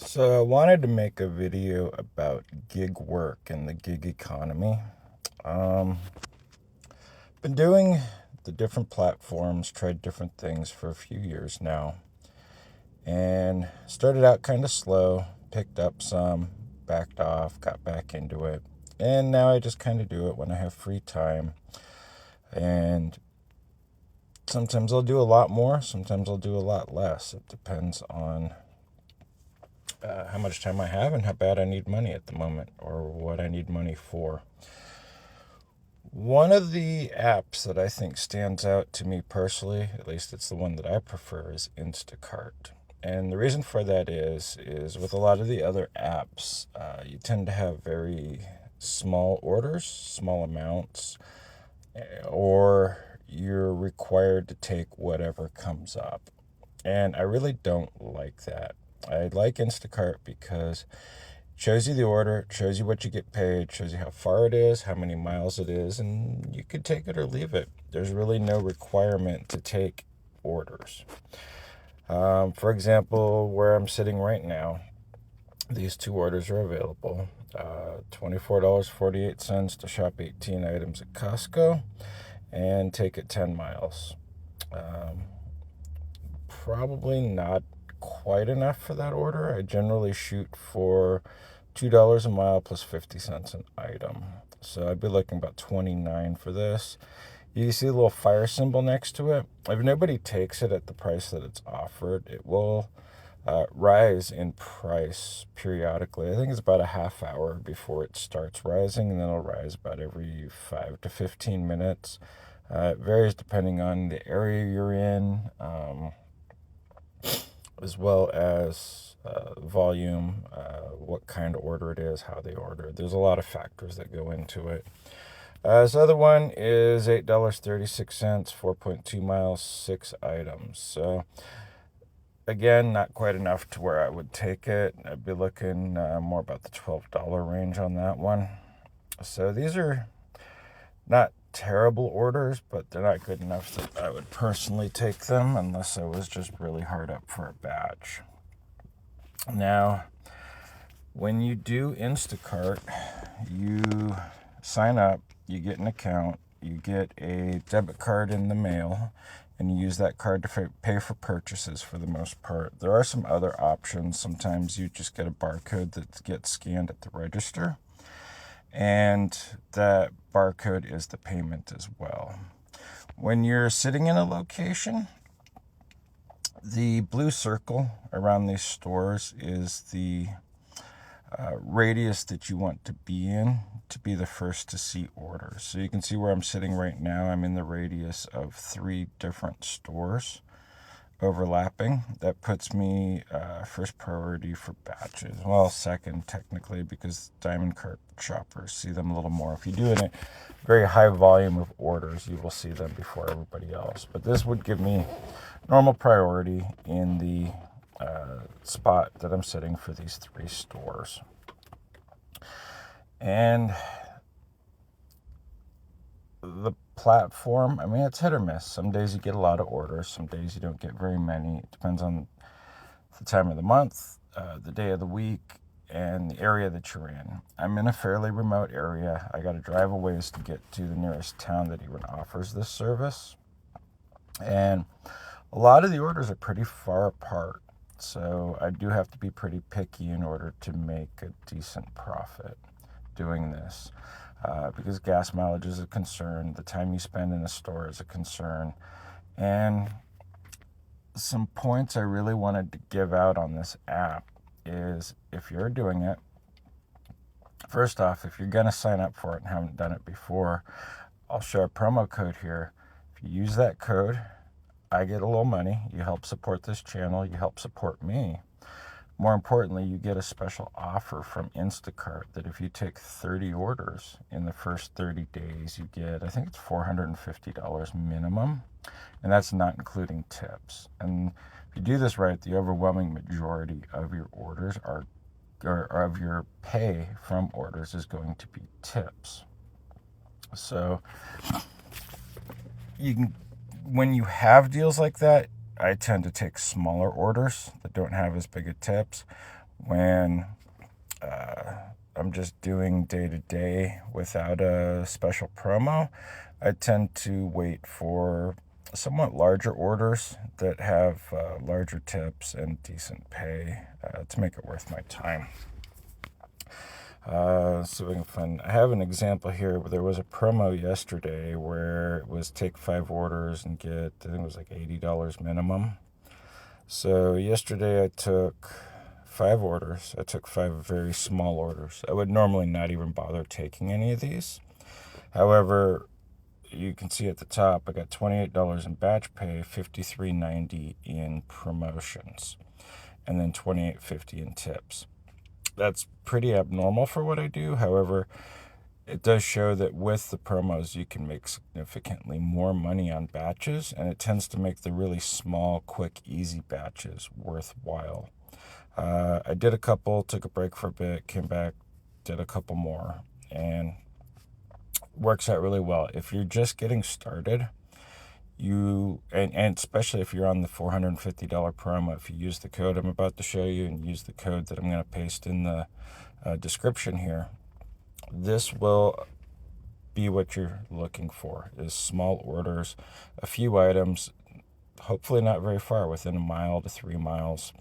So I wanted to make a video about gig work and the gig economy. Um, been doing the different platforms, tried different things for a few years now, and started out kind of slow, picked up some, backed off, got back into it, and now I just kind of do it when I have free time. And sometimes I'll do a lot more, sometimes I'll do a lot less. It depends on how much time I have and how bad I need money at the moment or what I need money for. One of the apps that I think stands out to me personally, at least it's the one that I prefer, is Instacart. And the reason for that is with a lot of the other apps, you tend to have very small orders, small amounts, or you're required to take whatever comes up. And I really don't like that. I like Instacart because shows you the order, shows you what you get paid, shows you how far it is, how many miles it is, and you could take it or leave it. There's really no requirement to take orders. For example, where I'm sitting right now, these two orders are available. $24.48 to shop 18 items at Costco and take it 10 miles. Um, Probably not quite enough for that order. I generally shoot for $2 a mile plus 50 cents an item. So I'd be looking about 29 for this. You see a little fire symbol next to it. If nobody takes it at the price that it's offered, it will rise in price periodically. I think it's about a half hour before it starts rising, and then it'll rise about every 5 to 15 minutes. It varies depending on the area you're in. As well as volume, what kind of order it is, how they order. There's a lot of factors that go into it. This other one is $8.36, 4.2 miles, 6 items. So, again, not quite enough to where I would take it. I'd be looking more about the $12 range on that one. So, these are not terrible orders, but they're not good enough that I would personally take them unless I was just really hard up for a batch. Now, when you do Instacart, you sign up, you get an account, you get a debit card in the mail, and you use that card to pay for purchases for the most part. There are some other options. Sometimes you just get a barcode that gets scanned at the register, and that barcode is the payment as well. When you're sitting in a location, the blue circle around these stores is the radius that you want to be in to be the first to see orders. So you can see where I'm sitting right now. I'm in the radius of 3 different stores overlapping. That puts me first priority for batches. Well, second technically, because diamond cart shoppers see them a little more. If you do a very high volume of orders, you will see them before everybody else. But this would give me normal priority in the spot that I'm sitting for these 3 stores. And the platform, I mean, it's hit or miss. Some days you get a lot of orders, some days you don't get very many. It depends on the time of the month, the day of the week, and the area that you're in. I'm in a fairly remote area. I got to drive a ways to get to the nearest town that even offers this service. And a lot of the orders are pretty far apart. So I do have to be pretty picky in order to make a decent profit doing this. Because gas mileage is a concern, the time you spend in a store is a concern. And some points I really wanted to give out on this app is if you're doing it, first off, if you're going to sign up for it and haven't done it before, I'll share a promo code here. If you use that code, I get a little money. You help support this channel. You help support me. More importantly, you get a special offer from Instacart that if you take 30 orders in the first 30 days, you get, I think it's $450 minimum. And that's not including tips. And if you do this right, the overwhelming majority of your orders are, or of your pay from orders is going to be tips. So you can, when you have deals like that, I tend to take smaller orders that don't have as big a tips. When I'm just doing day to day without a special promo, I tend to wait for somewhat larger orders that have larger tips and decent pay to make it worth my time. See if I can find. I have an example here. There was a promo yesterday where it was take 5 orders and get, I think it was like $80 minimum. So yesterday I took 5 orders. I took 5 very small orders. I would normally not even bother taking any of these. However, you can see at the top, I got $28 in batch pay, $53.90 in promotions, and then $28.50 in tips. That's pretty abnormal for what I do. However, it does show that with the promos, you can make significantly more money on batches, and it tends to make the really small, quick, easy batches worthwhile. I did a couple, took a break for a bit, came back, did a couple more, and works out really well. If you're just getting started, and especially if you're on the $450 promo, if you use the code I'm about to show you and use the code that I'm going to paste in the description here, this will be what you're looking for, is small orders, a few items, hopefully not very far, within a mile to 3 miles.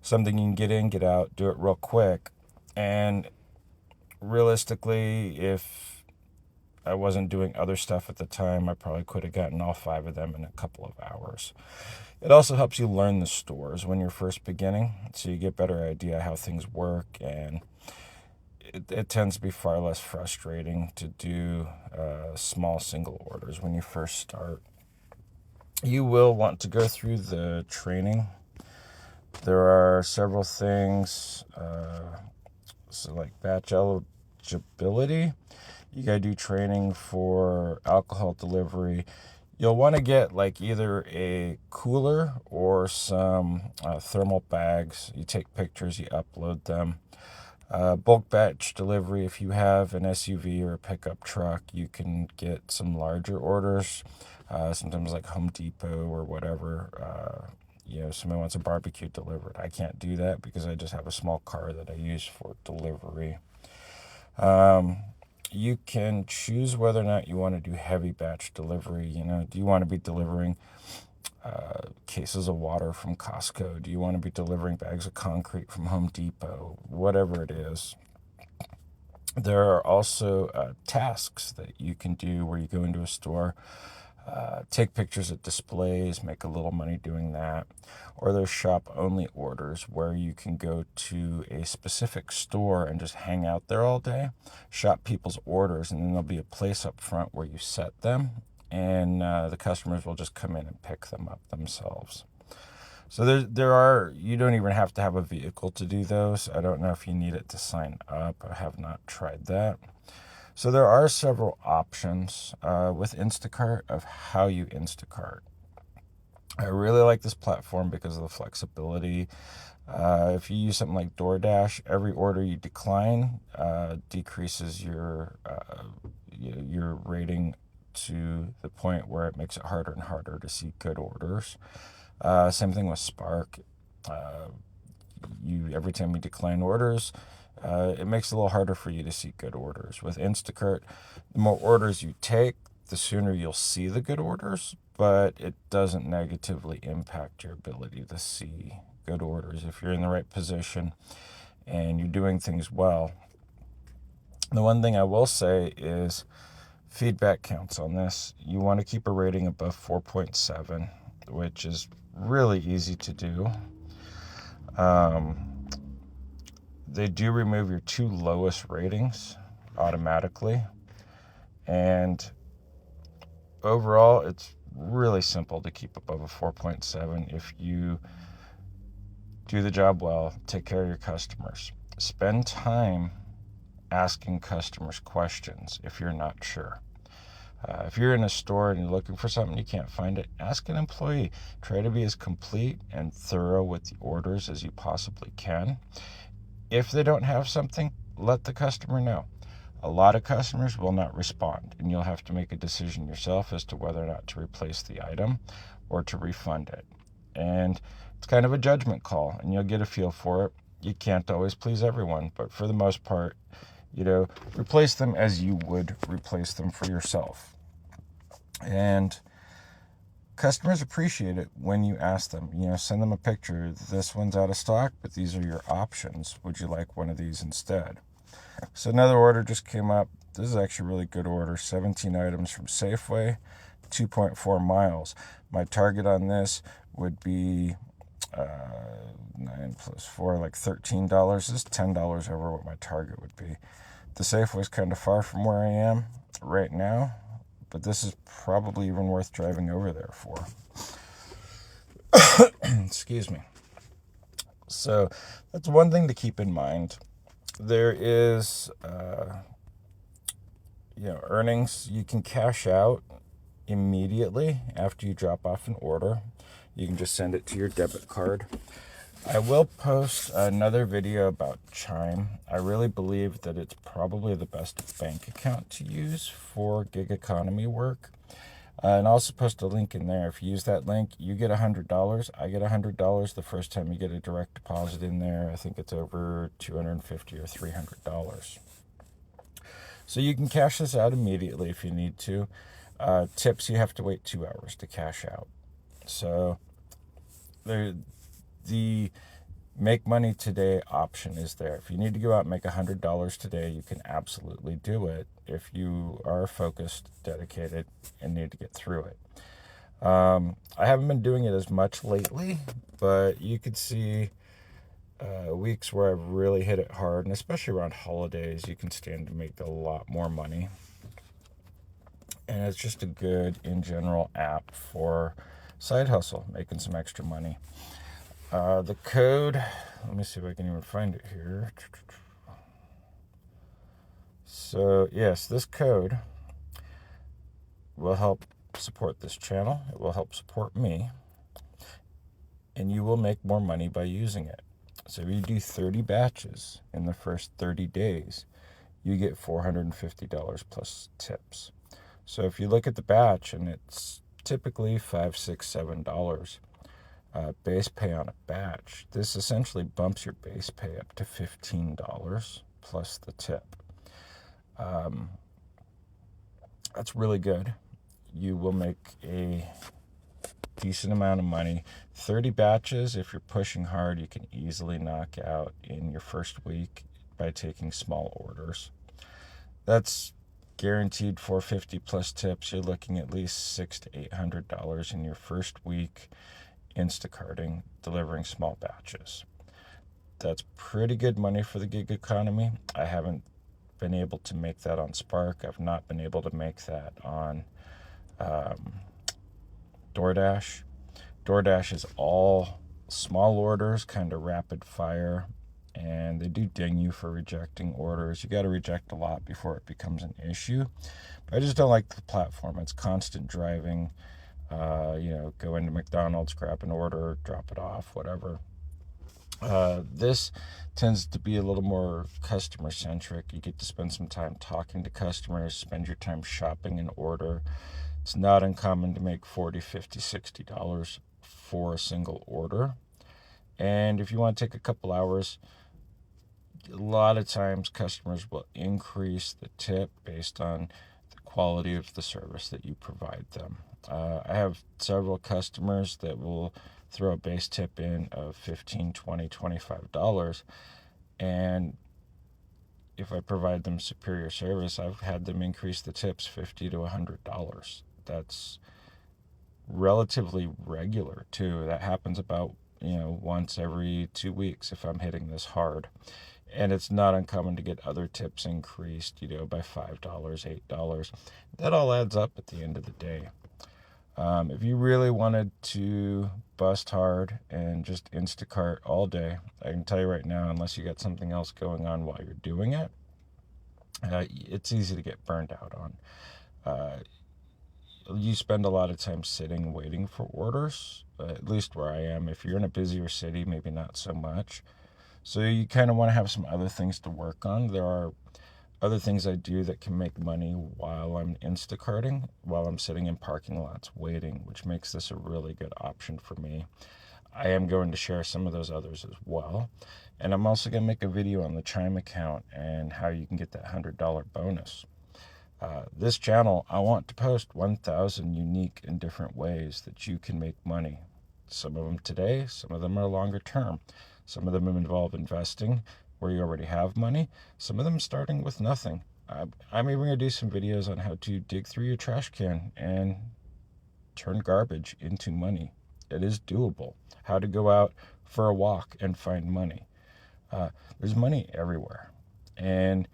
Something you can get in, get out, do it real quick. And realistically, if I wasn't doing other stuff at the time, I probably could have gotten all 5 of them in a couple of hours. It also helps you learn the stores when you're first beginning, so you get a better idea how things work, and it tends to be far less frustrating to do small single orders when you first start. You will want to go through the training. There are several things, so like batch eligibility. You gotta do training for alcohol delivery. You'll want to get like either a cooler or some thermal bags. You take pictures, you upload them. Bulk batch delivery, if you have an SUV or a pickup truck, you can get some larger orders. Sometimes like Home Depot or whatever. Somebody wants a barbecue delivered. I can't do that because I just have a small car that I use for delivery. You can choose whether or not you want to do heavy batch delivery. Do you want to be delivering cases of water from Costco? Do you want to be delivering bags of concrete from Home Depot? Whatever it is. There are also tasks that you can do where you go into a store, take pictures of displays, make a little money doing that. Or there's shop-only orders where you can go to a specific store and just hang out there all day, shop people's orders, and then there'll be a place up front where you set them, and the customers will just come in and pick them up themselves. So you don't even have to have a vehicle to do those. I don't know if you need it to sign up. I have not tried that. So there are several options with Instacart of how you Instacart. I really like this platform because of the flexibility. If you use something like DoorDash, every order you decline decreases your rating to the point where it makes it harder and harder to see good orders. Same thing with Spark. Every time you decline orders, it makes it a little harder for you to see good orders. With Instacart, the more orders you take, the sooner you'll see the good orders, but it doesn't negatively impact your ability to see good orders if you're in the right position and you're doing things well. The one thing I will say is feedback counts on this. You want to keep a rating above 4.7, which is really easy to do. They do remove your 2 lowest ratings automatically. And overall, it's really simple to keep above a 4.7 if you do the job well, take care of your customers. Spend time asking customers questions if you're not sure. If you're in a store and you're looking for something, you can't find it, ask an employee. Try to be as complete and thorough with the orders as you possibly can. If they don't have something, let the customer know. A lot of customers will not respond, and you'll have to make a decision yourself as to whether or not to replace the item or to refund it. And it's kind of a judgment call, and you'll get a feel for it. You can't always please everyone, but for the most part, replace them as you would replace them for yourself. And customers appreciate it when you ask them, send them a picture. This one's out of stock, but these are your options. Would you like one of these instead? So another order just came up. This is actually a really good order. 17 items from Safeway, 2.4 miles. My target on this would be 9 plus 4, like $13. This is $10 over what my target would be. The Safeway is kind of far from where I am right now, but this is probably even worth driving over there for. Excuse me. So that's one thing to keep in mind. There is, earnings. You can cash out immediately after you drop off an order. You can just send it to your debit card. I will post another video about Chime. I really believe that it's probably the best bank account to use for gig economy work. And I'll also post a link in there. If you use that link, you get $100. I get $100 the first time you get a direct deposit in there. I think it's over $250 or $300. So you can cash this out immediately if you need to. Tips, you have to wait 2 hours to cash out. So the make money today option is there. If you need to go out and make $100 today, you can absolutely do it if you are focused, dedicated, and need to get through it. I haven't been doing it as much lately, but you could see weeks where I've really hit it hard, and especially around holidays, you can stand to make a lot more money. And it's just a good, in general, app for side hustle, making some extra money. The code, let me see if I can even find it here. So, yes, this code will help support this channel. It will help support me. And you will make more money by using it. So if you do 30 batches in the first 30 days, you get $450 plus tips. So if you look at the batch, and it's typically $5, $6, $7 base pay on a batch, this essentially bumps your base pay up to $15 plus the tip. That's really good. You will make a decent amount of money. 30 batches, if you're pushing hard, you can easily knock out in your first week by taking small orders. That's guaranteed $450 plus tips. You're looking at least $600 to $800 in your first week Instacarting, delivering small batches. That's pretty good money for the gig economy. I haven't been able to make that on Spark. I've not been able to make that on DoorDash. DoorDash is all small orders, kind of rapid fire, and they do ding you for rejecting orders. You got to reject a lot before it becomes an issue. But I just don't like the platform. It's constant driving. Go into McDonald's, grab an order, drop it off, whatever. This tends to be a little more customer centric. You get to spend some time talking to customers, spend your time shopping an order. It's not uncommon to make $40, $50, $60 for a single order. And if you want to take a couple hours, a lot of times customers will increase the tip based on the quality of the service that you provide them. I have several customers that will throw a base tip in of $15, $20, $25. And if I provide them superior service, I've had them increase the tips $50 to $100. That's relatively regular too. That happens about, once every 2 weeks if I'm hitting this hard. And it's not uncommon to get other tips increased, by $5, $8. That all adds up at the end of the day. If you really wanted to bust hard and just Instacart all day, I can tell you right now, unless you got something else going on while you're doing it, it's easy to get burned out on. You spend a lot of time sitting waiting for orders, at least where I am. If you're in a busier city, maybe not so much. So you kind of want to have some other things to work on. There are other things I do that can make money while I'm Instacarting, while I'm sitting in parking lots waiting, which makes this a really good option for me. I am going to share some of those others as well. And I'm also going to make a video on the Chime account and how you can get that $100 bonus. This channel, I want to post 1,000 unique and different ways that you can make money. Some of them today, some of them are longer term. Some of them involve investing where you already have money. Some of them starting with nothing. I'm even going to do some videos on how to dig through your trash can and turn garbage into money. It is doable. How to go out for a walk and find money. There's money everywhere. And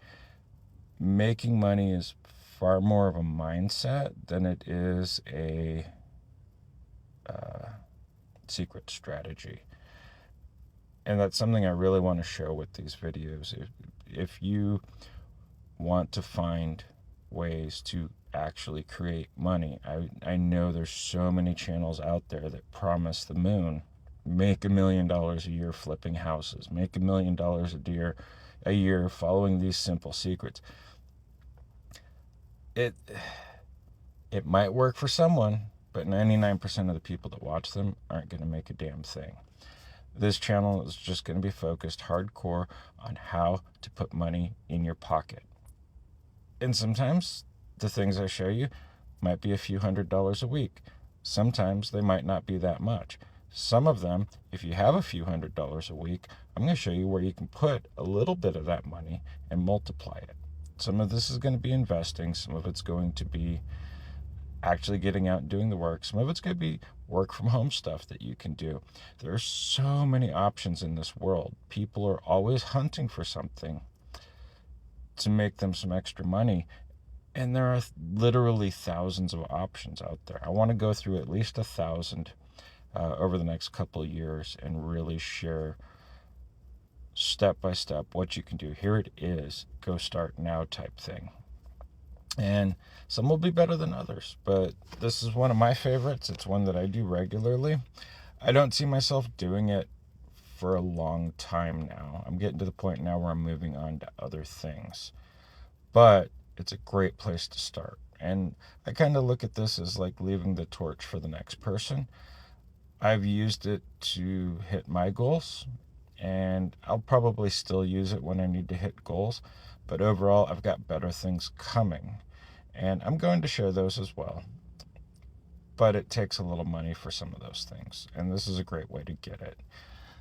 making money is far more of a mindset than it is a secret strategy. And that's something I really want to show with these videos. If you want to find ways to actually create money, I know there's so many channels out there that promise the moon. Make $1 million a year flipping houses. Make $1 million a year following these simple secrets. It might work for someone, but 99% of the people that watch them aren't going to make a damn thing. This channel is just going to be focused hardcore on how to put money in your pocket. And sometimes the things I show you might be a few $100s a week. Sometimes they might not be that much. Some of them, if you have a few $100s a week, I'm going to show you where you can put a little bit of that money and multiply it. Some of this is going to be investing. Some of it's going to be actually getting out and doing the work. Some of it's going to be work from home stuff that you can do. There are so many options in this world. People are always hunting for something to make them some extra money. And there are literally thousands of options out there. I want to go through at least 1,000 over the next couple of years and really share step by step what you can do. Here it is, go start now type thing. And some will be better than others, but this is one of my favorites. It's one that I do regularly. I don't see myself doing it for a long time now. I'm getting to the point now where I'm moving on to other things. But it's a great place to start. And I kind of look at this as like leaving the torch for the next person. I've used it to hit my goals, and I'll probably still use it when I need to hit goals. But overall, I've got better things coming, and I'm going to share those as well. But it takes a little money for some of those things, and this is a great way to get it.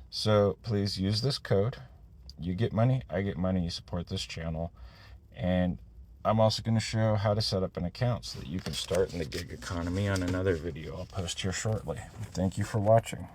So please use this code. You get money, I get money, you support this channel. And I'm also going to show how to set up an account so that you can start in the gig economy on another video I'll post here shortly. Thank you for watching.